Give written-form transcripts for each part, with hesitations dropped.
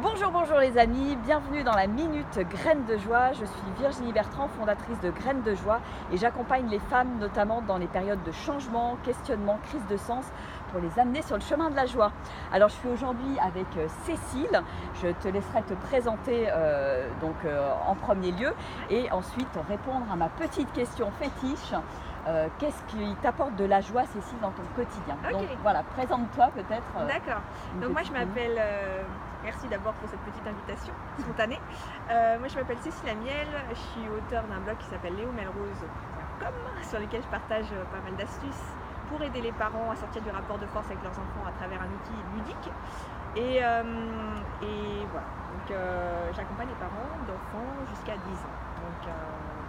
Bonjour, bonjour les amis, bienvenue dans la Minute Graines de Joie. Je suis Virginie Bertrand, fondatrice de Graines de Joie et j'accompagne les femmes notamment dans les périodes de changement, questionnement, crise de sens pour les amener sur le chemin de la joie. Alors je suis aujourd'hui avec Cécile, je te laisserai te présenter en premier lieu et ensuite répondre à ma petite question fétiche. Qu'est-ce qui t'apporte de la joie, Cécile, dans ton quotidien? Okay. Donc voilà, présente-toi peut-être. D'accord. Donc moi je m'appelle, merci d'abord pour cette petite invitation spontanée. Moi je m'appelle Cécile Amiel, je suis auteure d'un blog qui s'appelle leomelrose.com sur lequel je partage pas mal d'astuces pour aider les parents à sortir du rapport de force avec leurs enfants à travers un outil ludique. Et voilà, donc j'accompagne les parents d'enfants jusqu'à 10 ans. Donc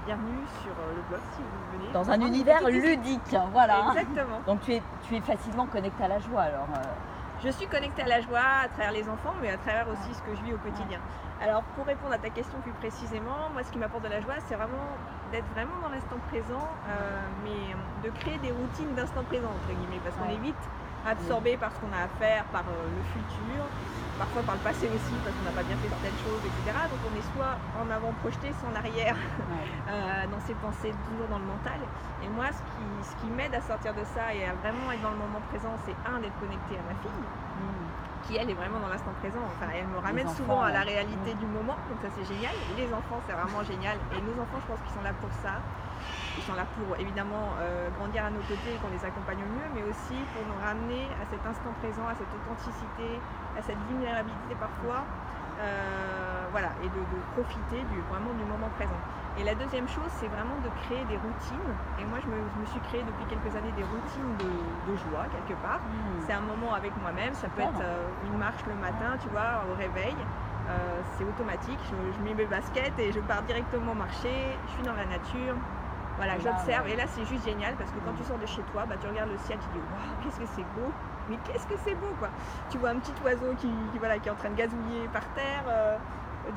bienvenue sur le blog si vous venez. Dans un univers ludique, voilà. Exactement. Donc tu es facilement connectée à la joie alors. Je suis connectée à la joie à travers les enfants, mais à travers aussi ce que je vis au quotidien. Alors pour répondre à ta question plus précisément, moi ce qui m'apporte de la joie, c'est vraiment d'être vraiment dans l'instant présent, mais de créer des routines d'instant présent entre guillemets, parce qu'on est vite absorbé par ce qu'on a à faire, par le futur, parfois par le passé aussi, parce qu'on n'a pas bien fait certaines choses, etc. Donc on est soit en avant projeté, soit en arrière, dans ses pensées, toujours dans le mental. Et moi, ce qui m'aide à sortir de ça et à vraiment être dans le moment présent, c'est d'être connecté à ma fille, qui elle est vraiment dans l'instant présent. Enfin, elle me ramène souvent à la réalité du moment, donc ça c'est génial. Et les enfants, c'est vraiment génial. Et nos enfants, je pense qu'ils sont là pour ça. Ils sont là pour évidemment grandir à nos côtés et qu'on les accompagne au mieux, mais aussi pour nous ramener à cet instant présent, à cette authenticité, à cette vulnérabilité parfois, voilà, et de profiter vraiment du moment présent. Et la deuxième chose, c'est vraiment de créer des routines. Et moi, je me suis créé depuis quelques années des routines de joie, quelque part. C'est un moment avec moi-même, ça peut être une marche le matin, tu vois, au réveil. C'est automatique, je mets mes baskets et je pars directement marcher, je suis dans la nature. Voilà, j'observe et là c'est juste génial parce que quand tu sors de chez toi, tu regardes le ciel, tu dis waouh, qu'est-ce que c'est beau, mais qu'est-ce que c'est beau quoi. Tu vois un petit oiseau qui est en train de gazouiller par terre,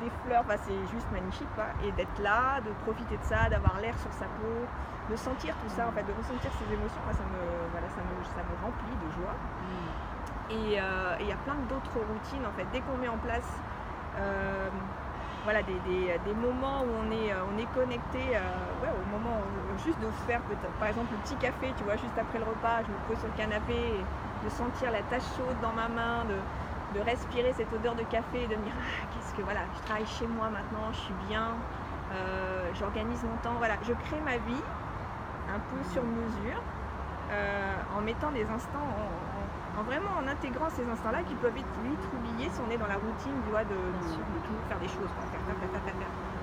des fleurs, c'est juste magnifique quoi. Et d'être là, de profiter de ça, d'avoir l'air sur sa peau, de sentir tout ça en fait, de ressentir ces émotions, moi, ça me remplit de joie. Et il y a plein d'autres routines en fait, dès qu'on met en place voilà, des moments où on est connecté au moment juste de faire peut-être par exemple le petit café, tu vois, juste après le repas, je me pose sur le canapé et de sentir la tasse chaude dans ma main, de respirer cette odeur de café et de me dire qu'est-ce que voilà, je travaille chez moi maintenant, je suis bien, j'organise mon temps, voilà, je crée ma vie un peu sur mesure en mettant des instants vraiment en intégrant ces instants-là qui peuvent être vite oubliés si on est dans la routine de tout faire des choses, faire.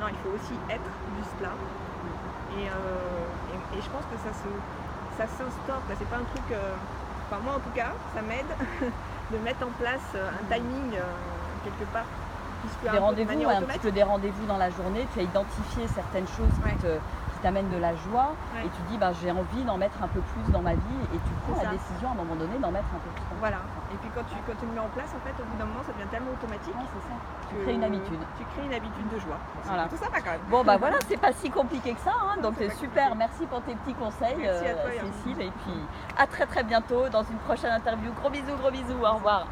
Non, il faut aussi être juste là. Et je pense que ça s'instaure. C'est pas un truc. Enfin moi en tout cas, ça m'aide de mettre en place un timing quelque part. Des rendez-vous, un petit peu des rendez-vous dans la journée. Tu as identifié certaines choses qui t'amènent de la joie et tu dis j'ai envie d'en mettre un peu plus dans ma vie et tu prends la décision à un moment donné d'en mettre un peu plus. Voilà. Et puis quand tu le mets en place, en fait, au bout d'un moment, ça devient tellement automatique. C'est ça. Tu crées une habitude. Tu crées une habitude de joie. Voilà. Tout ça va quand même. Bon voilà, c'est pas si compliqué que ça. Donc c'est super. Merci pour tes petits conseils, Merci à toi, Cécile. Et puis à très très bientôt dans une prochaine interview. Gros bisous, au revoir.